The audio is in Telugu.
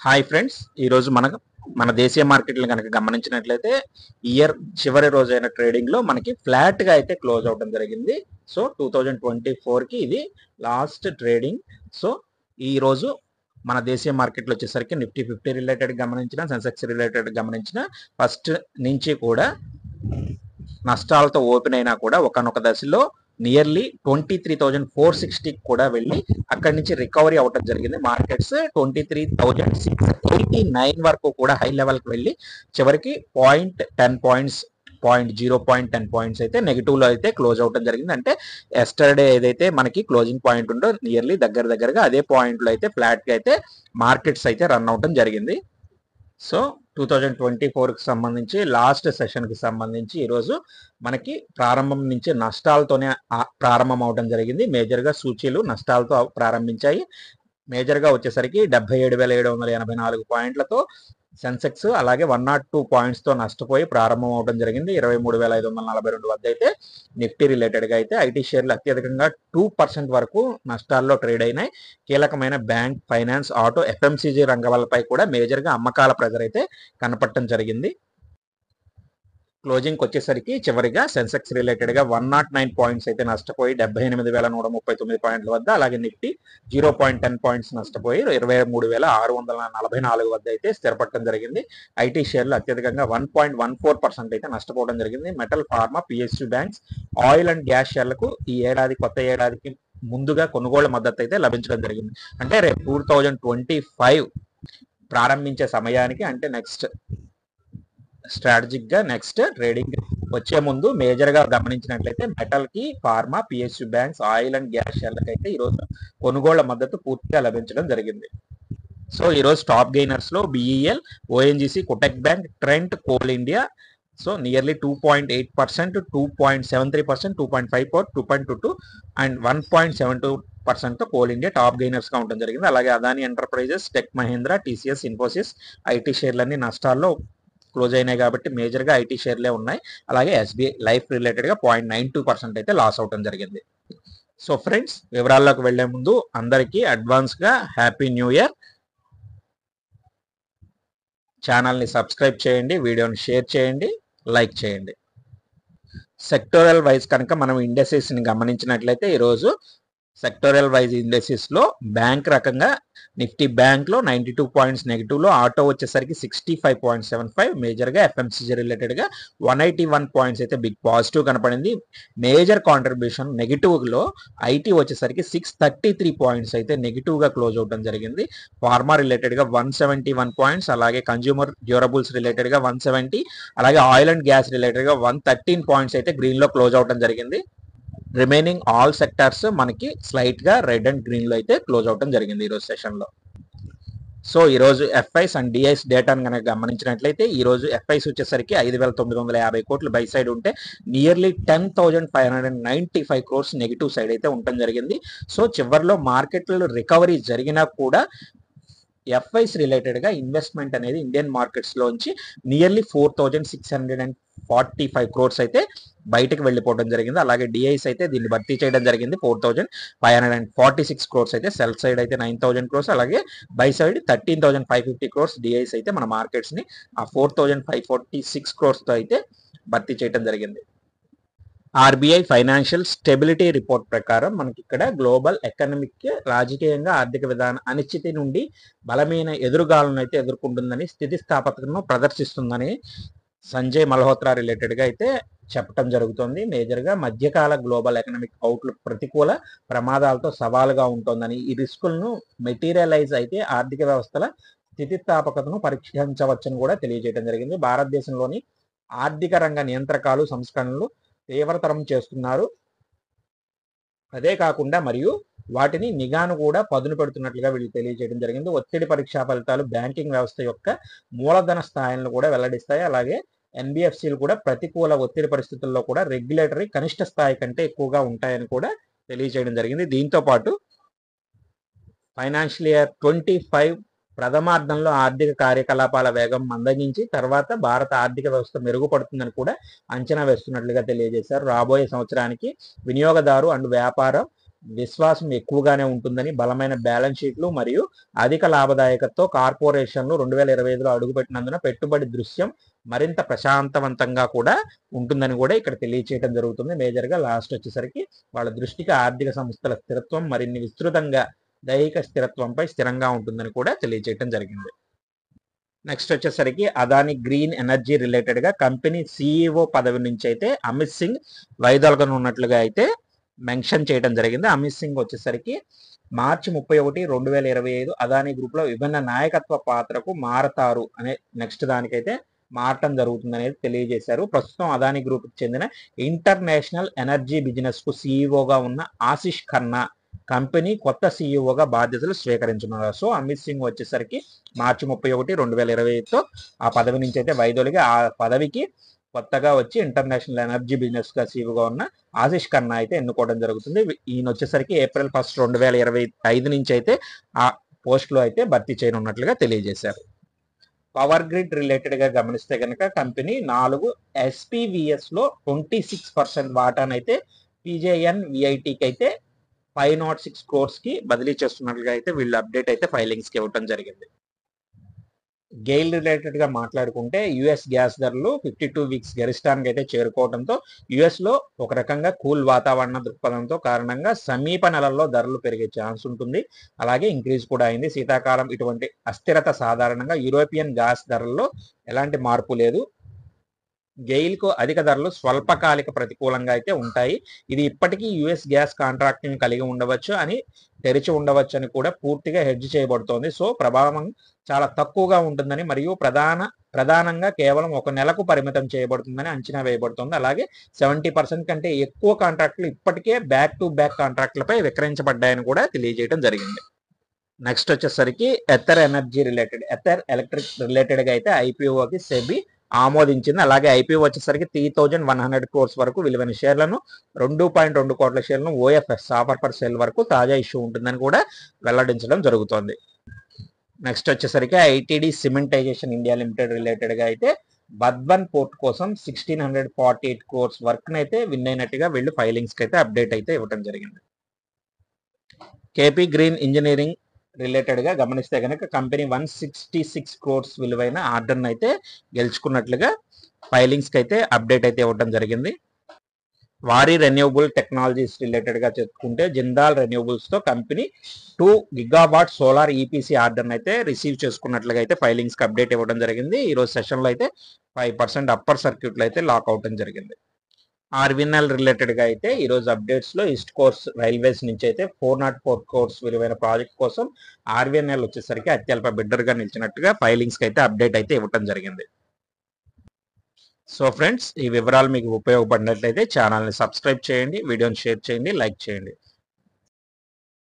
హాయ్ ఫ్రెండ్స్, ఈరోజు మన దేశీయ మార్కెట్లు కనుక గమనించినట్లయితే ఇయర్ చివరి రోజైన ట్రేడింగ్లో మనకి ఫ్లాట్గా అయితే క్లోజ్ అవడం జరిగింది. సో 2024కి ఇది లాస్ట్ ట్రేడింగ్. సో ఈరోజు మన దేశీయ మార్కెట్లు వచ్చేసరికి నిఫ్టీ 50 రిలేటెడ్ గమనించిన, సెన్సెక్స్ రిలేటెడ్ గమనించిన ఫస్ట్ నుంచి కూడా నష్టాలతో ఓపెన్ అయినా కూడా ఒకనొక దశలో నియర్లీ 23,460 కూడా వెళ్ళి అక్కడి నుంచి రికవరీ అవటం జరిగింది. మార్కెట్స్ 23,689 వరకు కూడా హై లెవెల్కి వెళ్ళి చివరికి 0.10 పాయింట్స్ 0.10 పాయింట్స్ అయితే నెగిటివ్ లో అయితే క్లోజ్ అవటం జరిగింది. అంటే ఎస్టర్డే ఏదైతే మనకి క్లోజింగ్ పాయింట్ ఉందో నియర్లీ దగ్గరగా అదే పాయింట్ లో అయితే ఫ్లాట్ గా అయితే మార్కెట్స్ అయితే రన్ అవటం జరిగింది. సో 2024కి సంబంధించి లాస్ట్ సెషన్కి సంబంధించి ఈరోజు మనకి ప్రారంభం నుంచి నష్టాలతోనే ప్రారంభం అవడం జరిగింది. మేజర్గా సూచీలు నష్టాలతో ప్రారంభించాయి. మేజర్గా వచ్చేసరికి 77,784 పాయింట్లతో సెన్సెక్స్ అలాగే 102 పాయింట్స్తో నష్టపోయి ప్రారంభం అవడం జరిగింది. 23,542 వద్ద అయితే నిఫ్టీ రిలేటెడ్గా అయితే ఐటీ షేర్లు అత్యధికంగా 2% వరకు నష్టాల్లో ట్రేడ్ అయినాయి. కీలకమైన బ్యాంక్, ఫైనాన్స్, ఆటో, ఎఫ్ఎంసీజీ రంగాలపై కూడా మేజర్గా అమ్మకాల ప్రెజర్ అయితే కనపడటం జరిగింది. క్లోజింగ్ వచ్చేసరికి చివరిగా సెన్సెక్స్ రిలేటెడ్గా 109 పాయింట్స్ అయితే నష్టపోయి 78,139 పాయింట్ల వద్ద, అలాగే నిఫ్టీ 0.10 పాయింట్స్ నష్టపోయి 23,644 వద్ద అయితే స్థిరపడటం జరిగింది. ఐటీ షేర్లు అత్యధికంగా 1.14% అయితే నష్టపోవడం జరిగింది. Metal, pharma, PSU banks, oil and gas షేర్లకు ఈ ఏడాది కొత్త ఏడాదికి ముందుగా కొనుగోళ్ల మద్దతు అయితే లభించడం జరిగింది. అంటే రేపు 2025 ప్రారంభించే సమయానికి, అంటే నెక్స్ట్ స్ట్రాటజిక్ గా నెక్స్ట్ ట్రేడింగ్ వచ్చే ముందు మేజర్ గా గమనించినట్లయితే మెటల్ కి, pharma, PSU banks, oil and gas షేర్లకు అయితే ఈరోజు కొనుగోళ్ల మద్దతు పూర్తిగా లభించడం జరిగింది. సో ఈరోజు టాప్ గెయినర్స్ లో BEL, ONGC, Kotak bank, Trent, coal India so nearly 2.8%, 2.73%, 2.54%, 2.22 and 1.72% తో కోల్ ఇండియా టాప్ గెయినర్స్ గా ఉండడం జరిగింది. అలాగే Adani enterprises, tech Mahindra, TCS, Infosys IT షేర్లన్నీ నష్టాల్లో క్లోజ్ అయినాయి కాబట్టి మేజర్గా ఐటీ షేర్లే ఉన్నాయి. అలాగే ఎస్బీఐ లైఫ్ రిలేటెడ్గా 0.92% అయితే లాస్ అవడం జరిగింది. సో ఫ్రెండ్స్, వివరాల్లోకి వెళ్లే ముందు అందరికీ అడ్వాన్స్గా హ్యాపీ న్యూ ఇయర్. ఛానల్ని సబ్స్క్రైబ్ చేయండి, వీడియోని షేర్ చేయండి, లైక్ చేయండి. సెక్టోరల్ వైజ్ కనుక మనం ఇండెక్సెస్ని గమనించినట్లయితే ఈరోజు సెక్టోరియల్ వైజ్ ఇండెక్సెస్ లో బ్యాంక్ రకంగా నిఫ్టీ బ్యాంక్ లో 92 పాయింట్స్ నెగిటివ్ లో, ఆటో వచ్చేసరికి 65.75, మేజర్ గా ఎఫ్ఎంసీజీ రిలేటెడ్ గా 181 పాయింట్స్ అయితే బిగ్ పాజిటివ్ కనపడింది. మేజర్ కాంట్రిబ్యూషన్ నెగిటివ్ లో ఐటీ వచ్చేసరికి 633 పాయింట్స్ అయితే నెగిటివ్ గా క్లోజ్ అవడం జరిగింది. ఫార్మా రిలేటెడ్ గా 171 పాయింట్స్, అలాగే కన్జ్యూమర్ డ్యూరబుల్స్ రిలేటెడ్ గా 170, అలాగే ఆయిల్ అండ్ గ్యాస్ రిలేటెడ్ గా 113 పాయింట్స్ అయితే గ్రీన్ లో క్లోజ్ అవడం జరిగింది. రిమైనింగ్ ఆల్ సెక్టార్స్ మనకి స్లైట్ గా రెడ్ అండ్ గ్రీన్ లో అయితే క్లోజ్ అవడం జరిగింది ఈరోజు సెషన్ లో. సో ఈరోజు ఎఫ్ఐస్ అండ్ డిఐస్ డేటాను కనుక గమనించినట్లయితే ఈరోజు ఎఫ్ఐస్ వచ్చేసరికి 5,950 కోట్లు బై సైడ్ ఉంటే నియర్లీ 10,595 క్రోర్స్ నెగిటివ్ సైడ్ అయితే ఉండటం జరిగింది. సో చివరిలో మార్కెట్లో రికవరీ జరిగినా కూడా ఎఫ్ఐస్ రిలేటెడ్ గా ఇన్వెస్ట్మెంట్ అనేది ఇండియన్ మార్కెట్స్ లోంచి నియర్లీ 4,645 క్రోర్స్ అయితే బయటకు వెళ్ళిపోవడం జరిగింది. అలాగే డిఐస్ అయితే దీన్ని భర్తీ చేయడం జరిగింది. 4,546 క్రోర్స్ అయితే సెల్ సైడ్ అయితే 9,000 క్రోర్స్, అలాగే బై సైడ్ 13,550 క్రోర్స్ డిఐస్ అయితే మన మార్కెట్స్ ని ఆ 4,546 క్రోర్స్ తో అయితే భర్తీ చేయడం జరిగింది. ఆర్బీఐ ఫైనాన్షియల్ స్టెబిలిటీ రిపోర్ట్ ప్రకారం మనకి ఇక్కడ గ్లోబల్ ఎకనామిక్, రాజకీయంగా ఆర్థిక విధాన అనిశ్చితి నుండి బలమైన ఎదురుగాలను అయితే ఎదుర్కొంటుందని, స్థితిస్థాపకతను ప్రదర్శిస్తుందని సంజయ్ మల్హోత్రా రిలేటెడ్ గా అయితే చెప్పడం జరుగుతుంది. మేజర్గా మధ్యకాల గ్లోబల్ ఎకనామిక్ అవుట్లుక్ ప్రతికూల ప్రమాదాలతో సవాలుగా ఉంటుందని, ఈ రిస్కులను మెటీరియలైజ్ అయితే ఆర్థిక వ్యవస్థల స్థితిస్థాపకతను పరీక్షించవచ్చని కూడా తెలియజేయడం జరిగింది. భారతదేశంలోని ఆర్థిక రంగ నియంత్రకాలు సంస్కరణలు తీవ్రతరం చేస్తున్నారు. అదే కాకుండా మరియు వాటిని నిఘాను కూడా పదును పెడుతున్నట్లుగా వీళ్ళు తెలియజేయడం జరిగింది. ఒత్తిడి పరీక్షా ఫలితాలు బ్యాంకింగ్ వ్యవస్థ యొక్క మూలధన స్థాయిలను కూడా వెల్లడిస్తాయి. అలాగే ఎన్బిఎఫ్సిలు కూడా ప్రతికూల ఒత్తిడి పరిస్థితుల్లో కూడా రెగ్యులేటరీ కనిష్ట స్థాయి కంటే ఎక్కువగా ఉంటాయని కూడా తెలియజేయడం జరిగింది. దీంతో పాటు ఫైనాన్షియల్ ఇయర్ 25 ప్రథమార్థంలో ఆర్థిక కార్యకలాపాల వేగం మందగించి తర్వాత భారత ఆర్థిక వ్యవస్థ మెరుగుపడుతుందని కూడా అంచనా వేస్తున్నట్లుగా తెలియజేశారు. రాబోయే సంవత్సరానికి వినియోగదారు అండ్ వ్యాపార విశ్వాసం ఎక్కువగానే ఉంటుందని, బలమైన బ్యాలెన్స్ షీట్లు మరియు అధిక లాభదాయకతతో కార్పొరేషన్లు 2025లో అడుగుపెట్టినందున పెట్టుబడి దృశ్యం మరింత ప్రశాంతవంతంగా కూడా ఉంటుందని కూడా ఇక్కడ తెలియచేయడం జరుగుతుంది. మేజర్గా లాస్ట్ వచ్చేసరికి వాళ్ళ దృష్టికి ఆర్థిక సంస్థల స్థిరత్వం మరిన్ని విస్తృతంగా దైహిక స్థిరత్వంపై స్థిరంగా ఉంటుందని కూడా తెలియచేయడం జరిగింది. నెక్స్ట్ వచ్చేసరికి అదాని గ్రీన్ ఎనర్జీ రిలేటెడ్ గా కంపెనీ సిఇఓ పదవి నుంచి అయితే అమిత్ సింగ్ వైదొలగనున్నట్లుగా అయితే మెన్షన్ చేయడం జరిగింది. అమిత్ సింగ్ వచ్చేసరికి మార్చి 31, 2025 అదాని గ్రూప్ లో విభిన్న నాయకత్వ పాత్రకు మారతారు అనే నెక్స్ట్ దానికైతే మారటం జరుగుతుంది అనేది తెలియజేశారు. ప్రస్తుతం అదాని గ్రూప్ కి చెందిన ఇంటర్నేషనల్ ఎనర్జీ బిజినెస్ కు సిఇఓగా ఉన్న ఆశిష్ ఖన్నా కంపెనీ కొత్త సిఇఓగా బాధ్యతలు స్వీకరించున్నారు. సో అమిత్ సింగ్ వచ్చేసరికి మార్చి 31, 2025తో ఆ పదవి నుంచి అయితే వైదొలిగి ఆ పదవికి కొత్తగా వచ్చి ఇంటర్నేషనల్ ఎనర్జీ బిజినెస్ గా సిఇఓగా ఉన్న ఆశిష్ ఖన్నా అయితే ఎన్నుకోవడం జరుగుతుంది. ఈయన వచ్చేసరికి ఏప్రిల్ 1, 2025 నుంచి అయితే ఆ పోస్ట్ లో అయితే భర్తీ చేయనున్నట్లుగా తెలియజేశారు. పవర్ గ్రిడ్ రిలేటెడ్ గా గమనిస్తే కనుక కంపెనీ 4 SPVS లో 26% వాటానైతే PJN VITకి అయితే 506 crores కి బదిలీ చేస్తున్నట్లుగా అయితే వీళ్ళు అప్డేట్ అయితే ఫైలింగ్స్ కి ఇవ్వడం జరిగింది. గెయిల్ రిలేటెడ్ గా మాట్లాడుకుంటే యుఎస్ గ్యాస్ ధరలు 52 వీక్స్ గరిష్టానికి అయితే చేరుకోవడంతో యుఎస్ లో ఒక రకంగా కూల్ వాతావరణ దృక్పథంతో కారణంగా సమీప నెలల్లో ధరలు పెరిగే ఛాన్స్ ఉంటుంది. అలాగే ఇంక్రీజ్ కూడా అయింది. శీతాకాలం ఇటువంటి అస్థిరత సాధారణంగా యూరోపియన్ గ్యాస్ ధరల్లో ఎలాంటి మార్పు లేదు. గెయిల్ కు అధిక ధరలు స్వల్పకాలిక ప్రతికూలంగా అయితే ఉంటాయి. ఇది ఇప్పటికీ యుఎస్ గ్యాస్ కాంట్రాక్టింగ్ కలిగి ఉండవచ్చు అని తెరిచి ఉండవచ్చు అని కూడా పూర్తిగా హెడ్జ్ చేయబడుతోంది. సో ప్రభావం చాలా తక్కువగా ఉంటుందని మరియు ప్రధానంగా కేవలం 1 నెలకు పరిమితం చేయబడుతుందని అంచనా వేయబడుతుంది. అలాగే 70% కంటే ఎక్కువ కాంట్రాక్టులు ఇప్పటికే బ్యాక్ టు బ్యాక్ కాంట్రాక్టులపై విక్రయించబడ్డాయని కూడా తెలియజేయడం జరిగింది. నెక్స్ట్ వచ్చేసరికి Ather energy related Ather electric related గా అయితే ఐపీఓకి సెబీ ఆమోదించింది. అలాగే ఐపీఓ వచ్చేసరికి 3100 crores వరకు విలువైన షేర్లను 2.2 కోట్ల షేర్లను ఓఎఫ్ఎస్ ఆఫర్ ఫర్ సేల్ వరకు తాజా ఇష్యూ ఉంటుందని కూడా వెల్లడించడం జరుగుతోంది. నెక్స్ట్ వచ్చేసరికి ఐటీడీ సిమెంటైజేషన్ ఇండియా లిమిటెడ్ రిలేటెడ్ గా అయితే బద్వన్ పోర్ట్ కోసం 1648 crores వర్క్ అయితే విన్ అయినట్టుగా వీళ్ళు ఫైలింగ్స్ కి అయితే అప్డేట్ అయితే ఇవ్వడం జరిగింది. కేపీ గ్రీన్ ఇంజనీరింగ్ రిలేటెడ్ గా గమనిస్తే కనుక కంపెనీ 166 crores విలువైన ఆర్డర్ అయితే గెలుచుకున్నట్లుగా ఫైలింగ్స్ కి అయితే అప్డేట్ అయితే ఇవ్వడం జరిగింది. వారి రెన్యూబుల్ టెక్నాలజీస్ రిలేటెడ్ గా చెప్పుకుంటే జిందాల్ రెన్యూబుల్స్ తో company 2 GW solar EPC order అయితే రిసీవ్ చేసుకున్నట్లుగా అయితే ఫైలింగ్స్ కి అప్డేట్ ఇవ్వడం జరిగింది. ఈ రోజు సెషన్ లో అయితే 5% అప్పర్ సర్క్యూట్ లో అయితే లాక్ అవటం జరిగింది. ఆర్వీఎన్ఎల్ రిలేటెడ్ గా అయితే ఈ రోజు అప్డేట్స్ లో ఈస్ట్ కోస్ట్ రైల్వేస్ నుంచి అయితే 404 crores విలువైన ప్రాజెక్ట్ కోసం ఆర్వీఎన్ఎల్ వచ్చేసరికి అత్యల్ప బిడ్డర్ గా నిలిచినట్టుగా ఫైలింగ్స్ కి అయితే అప్డేట్ అయితే ఇవ్వడం జరిగింది. సో ఫ్రెండ్స్, ఈ వివరాలు మీకు ఉపయోగపడినట్లయితే ఛానల్ని సబ్స్క్రైబ్ చేయండి, వీడియోని షేర్ చేయండి, లైక్ చేయండి.